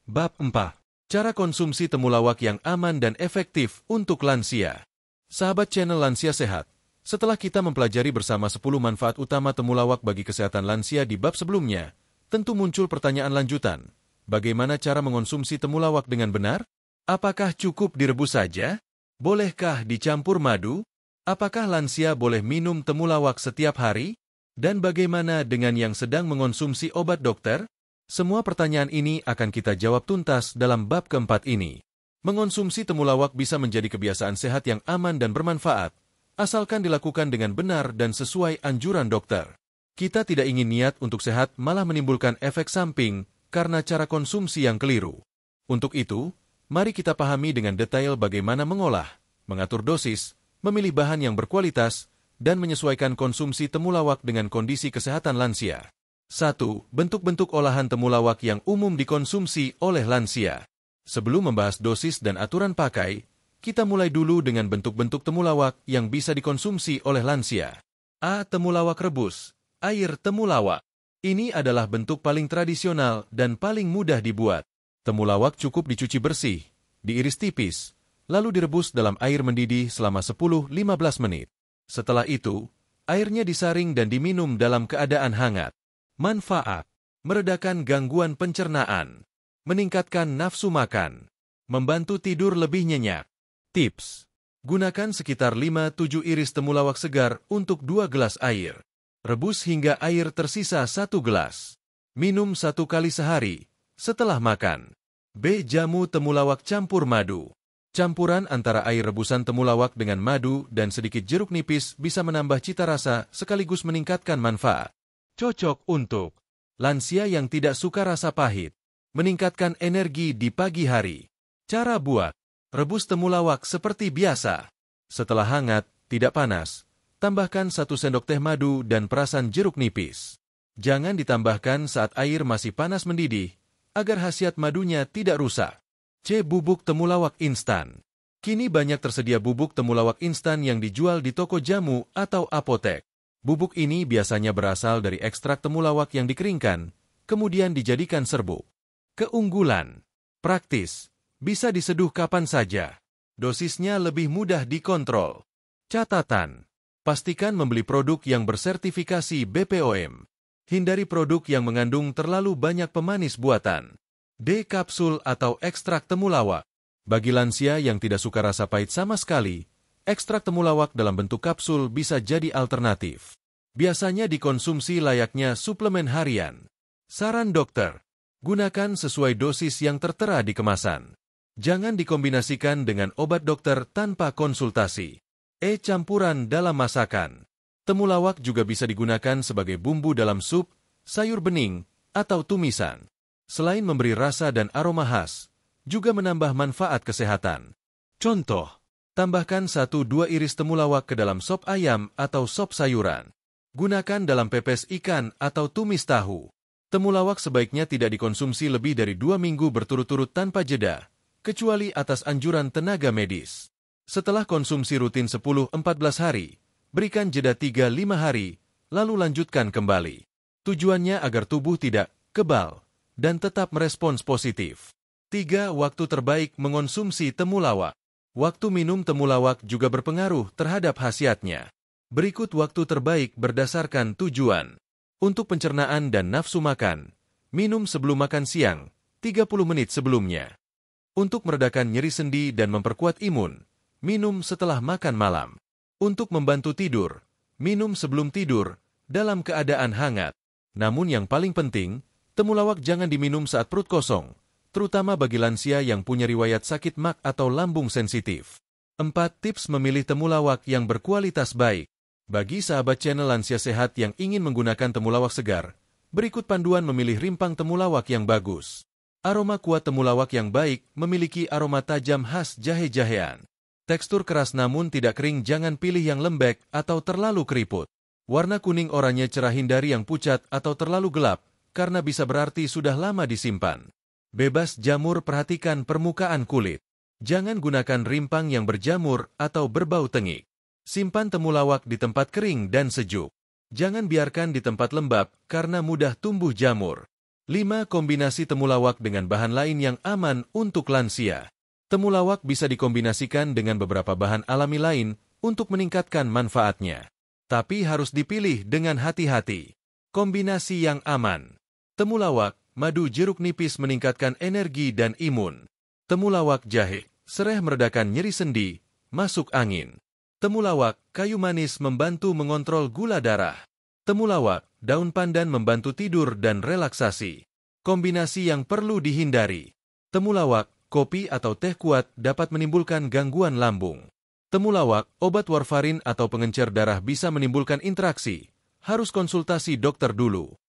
Bab 4. Cara konsumsi temulawak yang aman dan efektif untuk lansia. Sahabat channel Lansia Sehat, setelah kita mempelajari bersama 10 manfaat utama temulawak bagi kesehatan lansia di bab sebelumnya, tentu muncul pertanyaan lanjutan. Bagaimana cara mengonsumsi temulawak dengan benar? Apakah cukup direbus saja? Bolehkah dicampur madu? Apakah lansia boleh minum temulawak setiap hari? Dan bagaimana dengan yang sedang mengonsumsi obat dokter? Semua pertanyaan ini akan kita jawab tuntas dalam bab keempat ini. Mengonsumsi temulawak bisa menjadi kebiasaan sehat yang aman dan bermanfaat, asalkan dilakukan dengan benar dan sesuai anjuran dokter. Kita tidak ingin niat untuk sehat malah menimbulkan efek samping karena cara konsumsi yang keliru. Untuk itu, mari kita pahami dengan detail bagaimana mengolah, mengatur dosis, memilih bahan yang berkualitas, dan menyesuaikan konsumsi temulawak dengan kondisi kesehatan lansia. 1. Bentuk-bentuk olahan temulawak yang umum dikonsumsi oleh lansia. Sebelum membahas dosis dan aturan pakai, kita mulai dulu dengan bentuk-bentuk temulawak yang bisa dikonsumsi oleh lansia. A. Temulawak rebus. Air temulawak. Ini adalah bentuk paling tradisional dan paling mudah dibuat. Temulawak cukup dicuci bersih, diiris tipis, lalu direbus dalam air mendidih selama 10-15 menit. Setelah itu, airnya disaring dan diminum dalam keadaan hangat. Manfaat: meredakan gangguan pencernaan, meningkatkan nafsu makan, membantu tidur lebih nyenyak. Tips: gunakan sekitar 5-7 iris temulawak segar untuk 2 gelas air. Rebus hingga air tersisa 1 gelas. Minum 1 kali sehari setelah makan. B. Jamu temulawak campur madu. Campuran antara air rebusan temulawak dengan madu dan sedikit jeruk nipis bisa menambah cita rasa sekaligus meningkatkan manfaat. Cocok untuk lansia yang tidak suka rasa pahit. Meningkatkan energi di pagi hari. Cara buat: rebus temulawak seperti biasa. Setelah hangat, tidak panas, tambahkan 1 sendok teh madu dan perasan jeruk nipis. Jangan ditambahkan saat air masih panas mendidih, agar khasiat madunya tidak rusak. C. Bubuk temulawak instan. Kini banyak tersedia bubuk temulawak instan yang dijual di toko jamu atau apotek. Bubuk ini biasanya berasal dari ekstrak temulawak yang dikeringkan, kemudian dijadikan serbuk. Keunggulan: praktis, bisa diseduh kapan saja. Dosisnya lebih mudah dikontrol. Catatan: pastikan membeli produk yang bersertifikasi BPOM. Hindari produk yang mengandung terlalu banyak pemanis buatan. D. Kapsul atau ekstrak temulawak. Bagi lansia yang tidak suka rasa pahit sama sekali, ekstrak temulawak dalam bentuk kapsul bisa jadi alternatif. Biasanya dikonsumsi layaknya suplemen harian. Saran dokter: gunakan sesuai dosis yang tertera di kemasan. Jangan dikombinasikan dengan obat dokter tanpa konsultasi. E. Campuran dalam masakan. Temulawak juga bisa digunakan sebagai bumbu dalam sup, sayur bening, atau tumisan. Selain memberi rasa dan aroma khas, juga menambah manfaat kesehatan. Contoh: tambahkan 1-2 iris temulawak ke dalam sop ayam atau sop sayuran. Gunakan dalam pepes ikan atau tumis tahu. Temulawak sebaiknya tidak dikonsumsi lebih dari 2 minggu berturut-turut tanpa jeda, kecuali atas anjuran tenaga medis. Setelah konsumsi rutin 10-14 hari, berikan jeda 3-5 hari, lalu lanjutkan kembali. Tujuannya agar tubuh tidak kebal dan tetap merespons positif. 3. Waktu terbaik mengonsumsi temulawak. Waktu minum temulawak juga berpengaruh terhadap khasiatnya. Berikut waktu terbaik berdasarkan tujuan. Untuk pencernaan dan nafsu makan, minum sebelum makan siang, 30 menit sebelumnya. Untuk meredakan nyeri sendi dan memperkuat imun, minum setelah makan malam. Untuk membantu tidur, minum sebelum tidur, dalam keadaan hangat. Namun yang paling penting, temulawak jangan diminum saat perut kosong, terutama bagi lansia yang punya riwayat sakit MAG atau lambung sensitif. 4. Tips memilih temulawak yang berkualitas baik. Bagi sahabat channel Lansia Sehat yang ingin menggunakan temulawak segar, berikut panduan memilih rimpang temulawak yang bagus. Aroma kuat temulawak yang baik memiliki aroma tajam khas jahe-jahean. Tekstur keras namun tidak kering, jangan pilih yang lembek atau terlalu keriput. Warna kuning oranye cerah, hindari yang pucat atau terlalu gelap, karena bisa berarti sudah lama disimpan. Bebas jamur, perhatikan permukaan kulit. Jangan gunakan rimpang yang berjamur atau berbau tengik. Simpan temulawak di tempat kering dan sejuk. Jangan biarkan di tempat lembab karena mudah tumbuh jamur. 5. Kombinasi temulawak dengan bahan lain yang aman untuk lansia. Temulawak bisa dikombinasikan dengan beberapa bahan alami lain untuk meningkatkan manfaatnya. Tapi harus dipilih dengan hati-hati. Kombinasi yang aman. Temulawak, madu jeruk nipis meningkatkan energi dan imun. Temulawak jahe, sereh meredakan nyeri sendi, masuk angin. Temulawak, kayu manis membantu mengontrol gula darah. Temulawak, daun pandan membantu tidur dan relaksasi. Kombinasi yang perlu dihindari. Temulawak, kopi atau teh kuat dapat menimbulkan gangguan lambung. Temulawak, obat warfarin atau pengencer darah bisa menimbulkan interaksi. Harus konsultasi dokter dulu.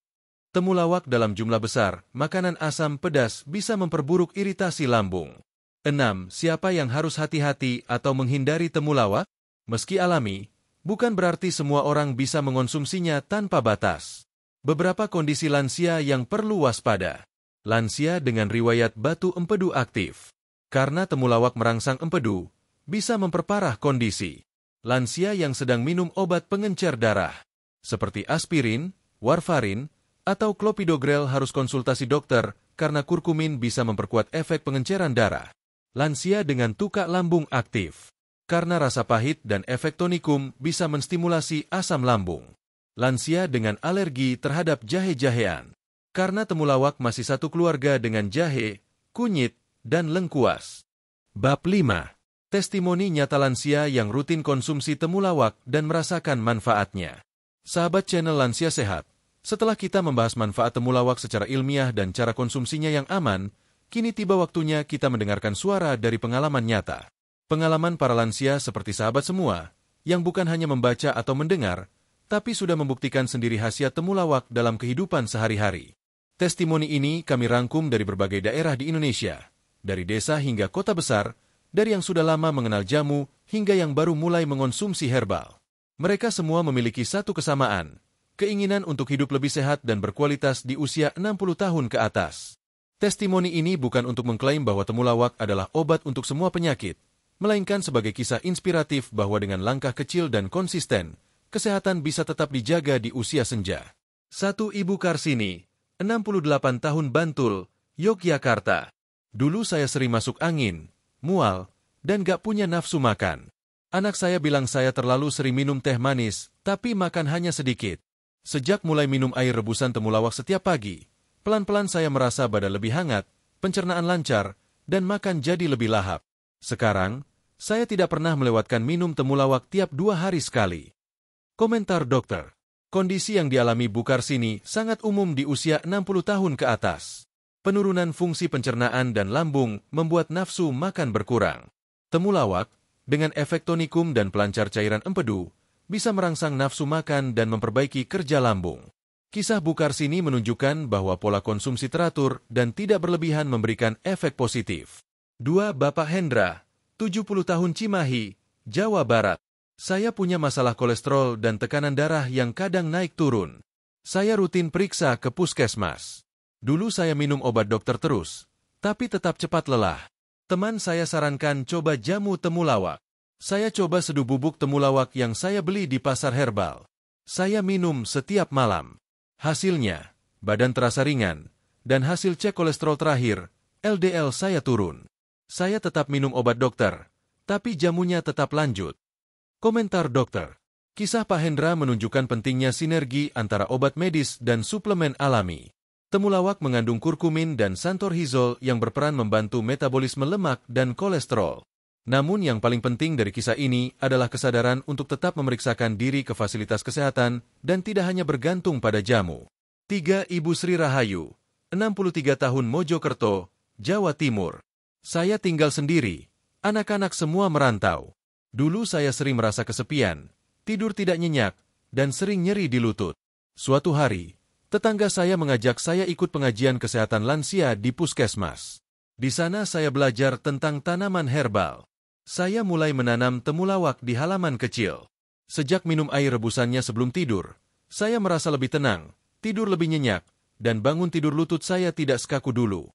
Temulawak dalam jumlah besar, makanan asam pedas bisa memperburuk iritasi lambung. 6. Siapa yang harus hati-hati atau menghindari temulawak? Meski alami, bukan berarti semua orang bisa mengonsumsinya tanpa batas. Beberapa kondisi lansia yang perlu waspada. Lansia dengan riwayat batu empedu aktif. Karena temulawak merangsang empedu, bisa memperparah kondisi. Lansia yang sedang minum obat pengencer darah, seperti aspirin, warfarin, atau clopidogrel harus konsultasi dokter karena kurkumin bisa memperkuat efek pengenceran darah. Lansia dengan tukak lambung aktif. Karena rasa pahit dan efek tonikum bisa menstimulasi asam lambung. Lansia dengan alergi terhadap jahe-jahean. Karena temulawak masih satu keluarga dengan jahe, kunyit, dan lengkuas. Bab 5. Testimoni nyata lansia yang rutin konsumsi temulawak dan merasakan manfaatnya. Sahabat channel Lansia Sehat, setelah kita membahas manfaat temulawak secara ilmiah dan cara konsumsinya yang aman, kini tiba waktunya kita mendengarkan suara dari pengalaman nyata. Pengalaman para lansia seperti sahabat semua, yang bukan hanya membaca atau mendengar, tapi sudah membuktikan sendiri khasiat temulawak dalam kehidupan sehari-hari. Testimoni ini kami rangkum dari berbagai daerah di Indonesia, dari desa hingga kota besar, dari yang sudah lama mengenal jamu hingga yang baru mulai mengonsumsi herbal. Mereka semua memiliki satu kesamaan, keinginan untuk hidup lebih sehat dan berkualitas di usia 60 tahun ke atas. Testimoni ini bukan untuk mengklaim bahwa temulawak adalah obat untuk semua penyakit, melainkan sebagai kisah inspiratif bahwa dengan langkah kecil dan konsisten, kesehatan bisa tetap dijaga di usia senja. 1. Ibu Karsini, 68 tahun Bantul, Yogyakarta. Dulu saya sering masuk angin, mual, dan gak punya nafsu makan. Anak saya bilang saya terlalu sering minum teh manis, tapi makan hanya sedikit. Sejak mulai minum air rebusan temulawak setiap pagi, pelan-pelan saya merasa badan lebih hangat, pencernaan lancar, dan makan jadi lebih lahap. Sekarang, saya tidak pernah melewatkan minum temulawak tiap 2 hari sekali. Komentar dokter. Kondisi yang dialami Bu Karsini sangat umum di usia 60 tahun ke atas. Penurunan fungsi pencernaan dan lambung membuat nafsu makan berkurang. Temulawak, dengan efek tonikum dan pelancar cairan empedu, bisa merangsang nafsu makan dan memperbaiki kerja lambung. Kisah Bu Karsini menunjukkan bahwa pola konsumsi teratur dan tidak berlebihan memberikan efek positif. 2. Bapak Hendra, 70 tahun Cimahi, Jawa Barat. Saya punya masalah kolesterol dan tekanan darah yang kadang naik turun. Saya rutin periksa ke puskesmas. Dulu saya minum obat dokter terus, tapi tetap cepat lelah. Teman saya sarankan coba jamu temulawak. Saya coba seduh bubuk temulawak yang saya beli di pasar herbal. Saya minum setiap malam. Hasilnya, badan terasa ringan, dan hasil cek kolesterol terakhir, LDL saya turun. Saya tetap minum obat dokter, tapi jamunya tetap lanjut. Komentar dokter. Kisah Pak Hendra menunjukkan pentingnya sinergi antara obat medis dan suplemen alami. Temulawak mengandung kurkumin dan santorhizol yang berperan membantu metabolisme lemak dan kolesterol. Namun yang paling penting dari kisah ini adalah kesadaran untuk tetap memeriksakan diri ke fasilitas kesehatan dan tidak hanya bergantung pada jamu. 3. Ibu Sri Rahayu, 63 tahun Mojokerto, Jawa Timur. Saya tinggal sendiri, anak-anak semua merantau. Dulu saya sering merasa kesepian, tidur tidak nyenyak, dan sering nyeri di lutut. Suatu hari, tetangga saya mengajak saya ikut pengajian kesehatan lansia di puskesmas. Di sana saya belajar tentang tanaman herbal. Saya mulai menanam temulawak di halaman kecil. Sejak minum air rebusannya sebelum tidur, saya merasa lebih tenang, tidur lebih nyenyak, dan bangun tidur lutut saya tidak sekaku dulu.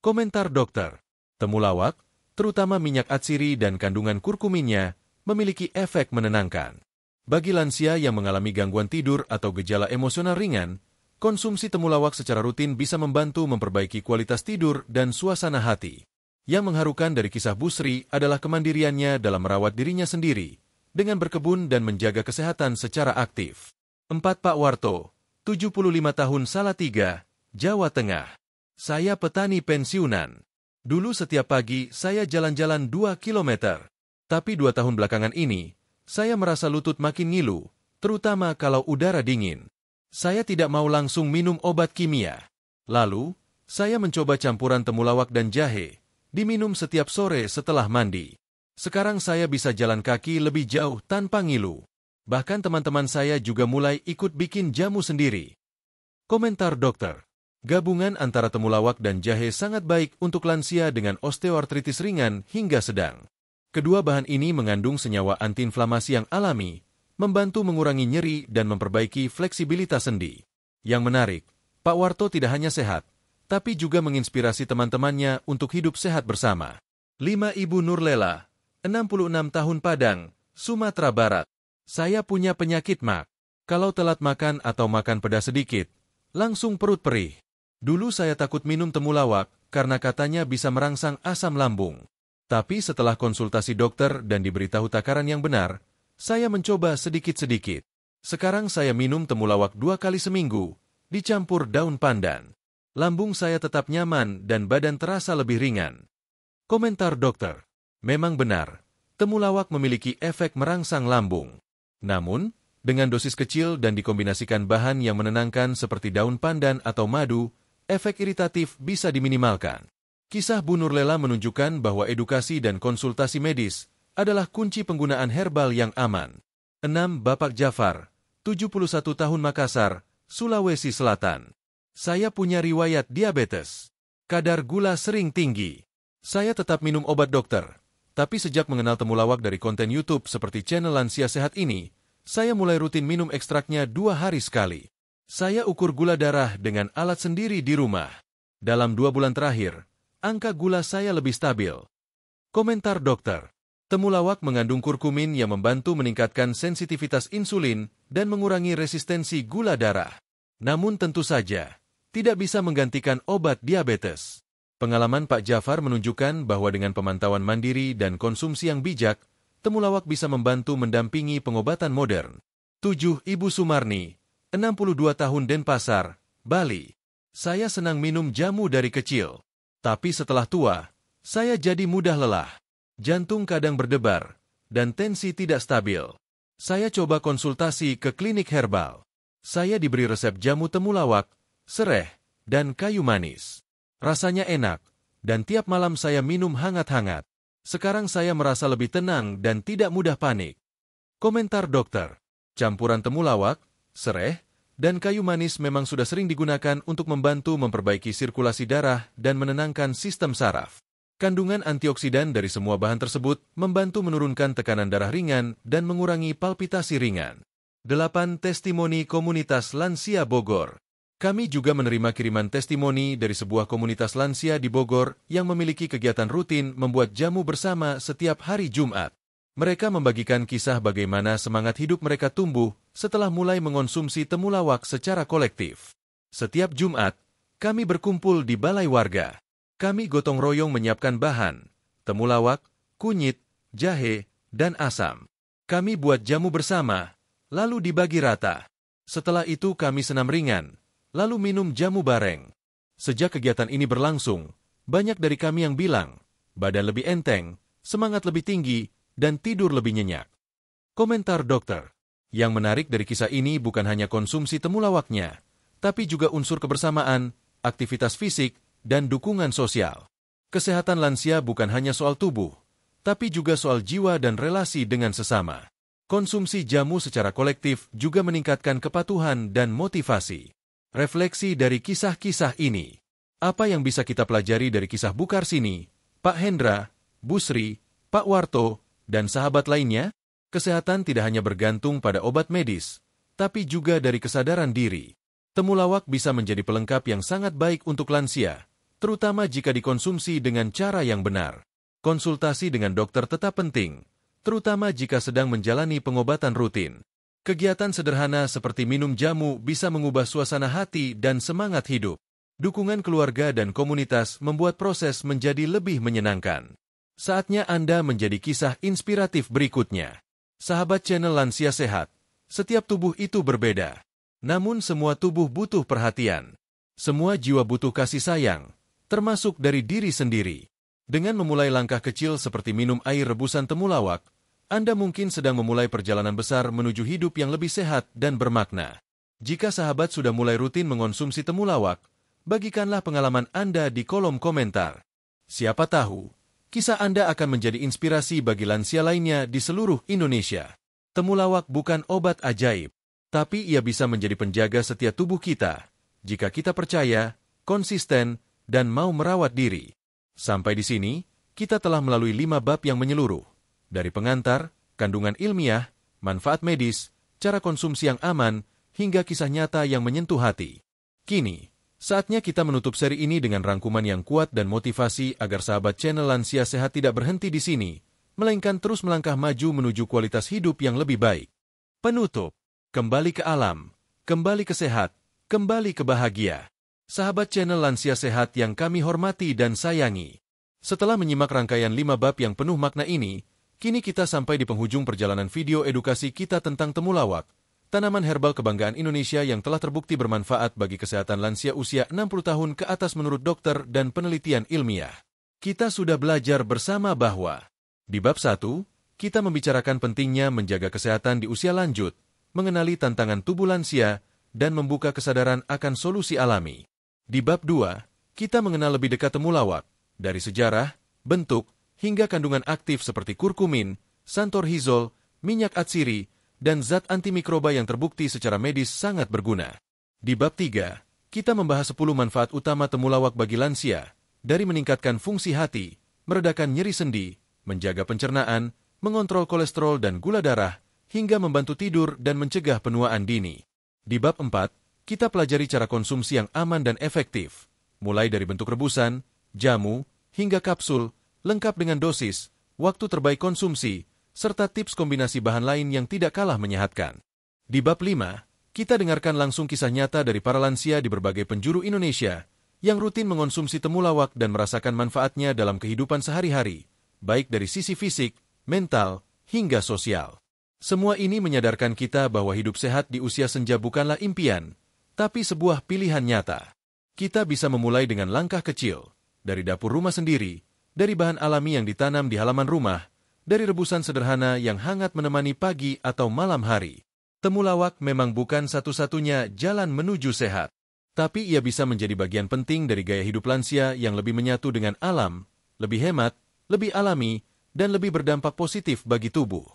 Komentar dokter. Temulawak, terutama minyak atsiri dan kandungan kurkuminnya, memiliki efek menenangkan. Bagi lansia yang mengalami gangguan tidur atau gejala emosional ringan, konsumsi temulawak secara rutin bisa membantu memperbaiki kualitas tidur dan suasana hati. Yang mengharukan dari kisah Bu Sri adalah kemandiriannya dalam merawat dirinya sendiri, dengan berkebun dan menjaga kesehatan secara aktif. 4. Pak Warto, 75 tahun Salatiga, Jawa Tengah. Saya petani pensiunan. Dulu setiap pagi saya jalan-jalan 2 kilometer. Tapi 2 tahun belakangan ini, saya merasa lutut makin ngilu, terutama kalau udara dingin. Saya tidak mau langsung minum obat kimia. Lalu, saya mencoba campuran temulawak dan jahe, diminum setiap sore setelah mandi. Sekarang saya bisa jalan kaki lebih jauh tanpa ngilu. Bahkan teman-teman saya juga mulai ikut bikin jamu sendiri. Komentar dokter. Gabungan antara temulawak dan jahe sangat baik untuk lansia dengan osteoartritis ringan hingga sedang. Kedua bahan ini mengandung senyawa antiinflamasi yang alami, membantu mengurangi nyeri dan memperbaiki fleksibilitas sendi. Yang menarik, Pak Warto tidak hanya sehat, tapi juga menginspirasi teman-temannya untuk hidup sehat bersama. 5. Ibu Nurlela, 66 tahun Padang, Sumatera Barat. Saya punya penyakit MAG. Kalau telat makan atau makan pedas sedikit, langsung perut perih. Dulu saya takut minum temulawak karena katanya bisa merangsang asam lambung. Tapi setelah konsultasi dokter dan diberitahu takaran yang benar, saya mencoba sedikit-sedikit. Sekarang saya minum temulawak 2 kali seminggu, dicampur daun pandan. Lambung saya tetap nyaman dan badan terasa lebih ringan. Komentar dokter. Memang benar, temulawak memiliki efek merangsang lambung. Namun, dengan dosis kecil dan dikombinasikan bahan yang menenangkan seperti daun pandan atau madu, efek iritatif bisa diminimalkan. Kisah Bu Nurlela menunjukkan bahwa edukasi dan konsultasi medis adalah kunci penggunaan herbal yang aman. 6. Bapak Jafar, 71 tahun Makassar, Sulawesi Selatan. Saya punya riwayat diabetes. Kadar gula sering tinggi. Saya tetap minum obat dokter. Tapi sejak mengenal temulawak dari konten YouTube seperti channel Lansia Sehat ini, saya mulai rutin minum ekstraknya 2 hari sekali. Saya ukur gula darah dengan alat sendiri di rumah. Dalam 2 bulan terakhir, angka gula saya lebih stabil. Komentar dokter. Temulawak mengandung kurkumin yang membantu meningkatkan sensitivitas insulin dan mengurangi resistensi gula darah. Namun tentu saja, tidak bisa menggantikan obat diabetes. Pengalaman Pak Jafar menunjukkan bahwa dengan pemantauan mandiri dan konsumsi yang bijak, temulawak bisa membantu mendampingi pengobatan modern. 7. Ibu Sumarni, 62 tahun Denpasar, Bali. Saya senang minum jamu dari kecil. Tapi setelah tua, saya jadi mudah lelah. Jantung kadang berdebar, dan tensi tidak stabil. Saya coba konsultasi ke klinik herbal. Saya diberi resep jamu temulawak, sereh, dan kayu manis. Rasanya enak, dan tiap malam saya minum hangat-hangat. Sekarang saya merasa lebih tenang dan tidak mudah panik. Komentar dokter. Campuran temulawak, sereh, dan kayu manis memang sudah sering digunakan untuk membantu memperbaiki sirkulasi darah dan menenangkan sistem saraf. Kandungan antioksidan dari semua bahan tersebut membantu menurunkan tekanan darah ringan dan mengurangi palpitasi ringan. 8. Testimoni Komunitas Lansia Bogor. Kami juga menerima kiriman testimoni dari sebuah komunitas lansia di Bogor yang memiliki kegiatan rutin membuat jamu bersama setiap hari Jumat. Mereka membagikan kisah bagaimana semangat hidup mereka tumbuh setelah mulai mengonsumsi temulawak secara kolektif. Setiap Jumat, kami berkumpul di balai warga. Kami gotong royong menyiapkan bahan, temulawak, kunyit, jahe, dan asam. Kami buat jamu bersama, lalu dibagi rata. Setelah itu kami senam ringan, lalu minum jamu bareng. Sejak kegiatan ini berlangsung, banyak dari kami yang bilang, badan lebih enteng, semangat lebih tinggi, dan tidur lebih nyenyak. Komentar dokter. Yang menarik dari kisah ini bukan hanya konsumsi temulawaknya, tapi juga unsur kebersamaan, aktivitas fisik, dan dukungan sosial. Kesehatan lansia bukan hanya soal tubuh, tapi juga soal jiwa dan relasi dengan sesama. Konsumsi jamu secara kolektif juga meningkatkan kepatuhan dan motivasi. Refleksi dari kisah-kisah ini. Apa yang bisa kita pelajari dari kisah Bu Karsini, Pak Hendra, Bu Sri, Pak Warto, dan sahabat lainnya? Kesehatan tidak hanya bergantung pada obat medis, tapi juga dari kesadaran diri. Temulawak bisa menjadi pelengkap yang sangat baik untuk lansia, terutama jika dikonsumsi dengan cara yang benar. Konsultasi dengan dokter tetap penting, terutama jika sedang menjalani pengobatan rutin. Kegiatan sederhana seperti minum jamu bisa mengubah suasana hati dan semangat hidup. Dukungan keluarga dan komunitas membuat proses menjadi lebih menyenangkan. Saatnya Anda menjadi kisah inspiratif berikutnya. Sahabat channel Lansia Sehat, setiap tubuh itu berbeda. Namun semua tubuh butuh perhatian. Semua jiwa butuh kasih sayang, termasuk dari diri sendiri. Dengan memulai langkah kecil seperti minum air rebusan temulawak, Anda mungkin sedang memulai perjalanan besar menuju hidup yang lebih sehat dan bermakna. Jika sahabat sudah mulai rutin mengonsumsi temulawak, bagikanlah pengalaman Anda di kolom komentar. Siapa tahu, kisah Anda akan menjadi inspirasi bagi lansia lainnya di seluruh Indonesia. Temulawak bukan obat ajaib, tapi ia bisa menjadi penjaga setia tubuh kita, jika kita percaya, konsisten, dan mau merawat diri. Sampai di sini, kita telah melalui 5 bab yang menyeluruh. Dari pengantar, kandungan ilmiah, manfaat medis, cara konsumsi yang aman, hingga kisah nyata yang menyentuh hati. Kini, saatnya kita menutup seri ini dengan rangkuman yang kuat dan motivasi agar sahabat channel Lansia Sehat tidak berhenti di sini, melainkan terus melangkah maju menuju kualitas hidup yang lebih baik. Penutup, kembali ke alam, kembali ke sehat, kembali ke bahagia. Sahabat channel Lansia Sehat yang kami hormati dan sayangi. Setelah menyimak rangkaian 5 bab yang penuh makna ini, kini kita sampai di penghujung perjalanan video edukasi kita tentang temulawak, tanaman herbal kebanggaan Indonesia yang telah terbukti bermanfaat bagi kesehatan lansia usia 60 tahun ke atas menurut dokter dan penelitian ilmiah. Kita sudah belajar bersama bahwa di bab 1, kita membicarakan pentingnya menjaga kesehatan di usia lanjut, mengenali tantangan tubuh lansia, dan membuka kesadaran akan solusi alami. Di bab 2, kita mengenal lebih dekat temulawak, dari sejarah, bentuk, hingga kandungan aktif seperti kurkumin, santorhizol, minyak atsiri, dan zat antimikroba yang terbukti secara medis sangat berguna. Di bab 3, kita membahas 10 manfaat utama temulawak bagi lansia, dari meningkatkan fungsi hati, meredakan nyeri sendi, menjaga pencernaan, mengontrol kolesterol dan gula darah, hingga membantu tidur dan mencegah penuaan dini. Di bab 4, kita pelajari cara konsumsi yang aman dan efektif, mulai dari bentuk rebusan, jamu, hingga kapsul, lengkap dengan dosis, waktu terbaik konsumsi, serta tips kombinasi bahan lain yang tidak kalah menyehatkan. Di bab 5, kita dengarkan langsung kisah nyata dari para lansia di berbagai penjuru Indonesia yang rutin mengonsumsi temulawak dan merasakan manfaatnya dalam kehidupan sehari-hari, baik dari sisi fisik, mental, hingga sosial. Semua ini menyadarkan kita bahwa hidup sehat di usia senja bukanlah impian, tapi sebuah pilihan nyata. Kita bisa memulai dengan langkah kecil, dari dapur rumah sendiri, dari bahan alami yang ditanam di halaman rumah, dari rebusan sederhana yang hangat menemani pagi atau malam hari. Temulawak memang bukan satu-satunya jalan menuju sehat, tapi ia bisa menjadi bagian penting dari gaya hidup lansia yang lebih menyatu dengan alam, lebih hemat, lebih alami, dan lebih berdampak positif bagi tubuh.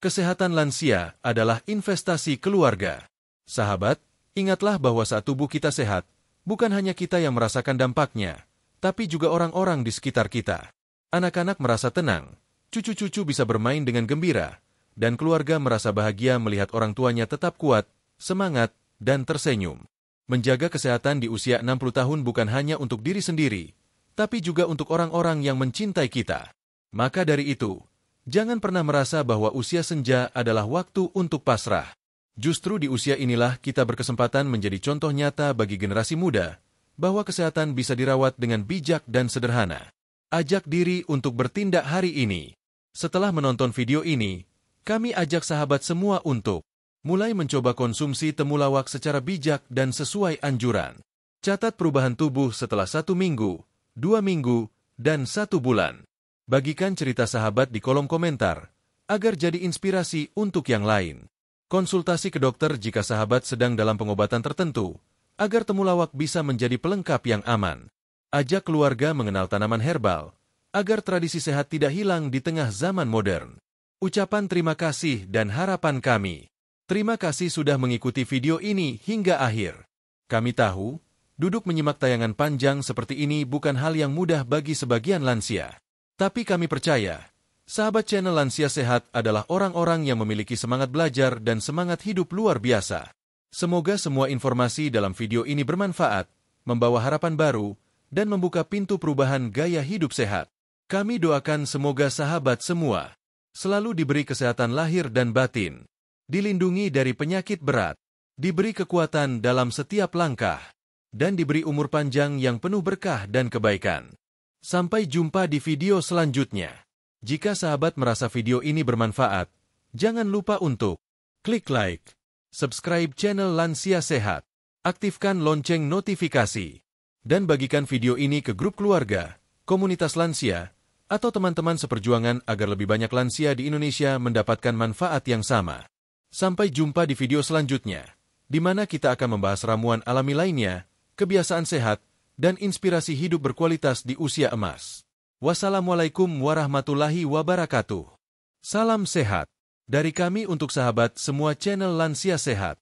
Kesehatan lansia adalah investasi keluarga. Sahabat, ingatlah bahwa saat tubuh kita sehat, bukan hanya kita yang merasakan dampaknya, tapi juga orang-orang di sekitar kita. Anak-anak merasa tenang, cucu-cucu bisa bermain dengan gembira, dan keluarga merasa bahagia melihat orang tuanya tetap kuat, semangat, dan tersenyum. Menjaga kesehatan di usia 60 tahun bukan hanya untuk diri sendiri, tapi juga untuk orang-orang yang mencintai kita. Maka dari itu, jangan pernah merasa bahwa usia senja adalah waktu untuk pasrah. Justru di usia inilah kita berkesempatan menjadi contoh nyata bagi generasi muda, bahwa kesehatan bisa dirawat dengan bijak dan sederhana. Ajak diri untuk bertindak hari ini. Setelah menonton video ini, kami ajak sahabat semua untuk mulai mencoba konsumsi temulawak secara bijak dan sesuai anjuran. Catat perubahan tubuh setelah 1 minggu, 2 minggu, dan 1 bulan. Bagikan cerita sahabat di kolom komentar, agar jadi inspirasi untuk yang lain. Konsultasi ke dokter jika sahabat sedang dalam pengobatan tertentu, agar temulawak bisa menjadi pelengkap yang aman. Ajak keluarga mengenal tanaman herbal, agar tradisi sehat tidak hilang di tengah zaman modern. Ucapan terima kasih dan harapan kami. Terima kasih sudah mengikuti video ini hingga akhir. Kami tahu, duduk menyimak tayangan panjang seperti ini bukan hal yang mudah bagi sebagian lansia. Tapi kami percaya, sahabat channel Lansia Sehat adalah orang-orang yang memiliki semangat belajar dan semangat hidup luar biasa. Semoga semua informasi dalam video ini bermanfaat, membawa harapan baru, dan membuka pintu perubahan gaya hidup sehat. Kami doakan semoga sahabat semua selalu diberi kesehatan lahir dan batin, dilindungi dari penyakit berat, diberi kekuatan dalam setiap langkah, dan diberi umur panjang yang penuh berkah dan kebaikan. Sampai jumpa di video selanjutnya. Jika sahabat merasa video ini bermanfaat, jangan lupa untuk klik like, subscribe channel Lansia Sehat, aktifkan lonceng notifikasi, dan bagikan video ini ke grup keluarga, komunitas lansia, atau teman-teman seperjuangan agar lebih banyak lansia di Indonesia mendapatkan manfaat yang sama. Sampai jumpa di video selanjutnya, di mana kita akan membahas ramuan alami lainnya, kebiasaan sehat, dan inspirasi hidup berkualitas di usia emas. Wassalamualaikum warahmatullahi wabarakatuh. Salam sehat. Dari kami untuk sahabat semua channel Lansia Sehat.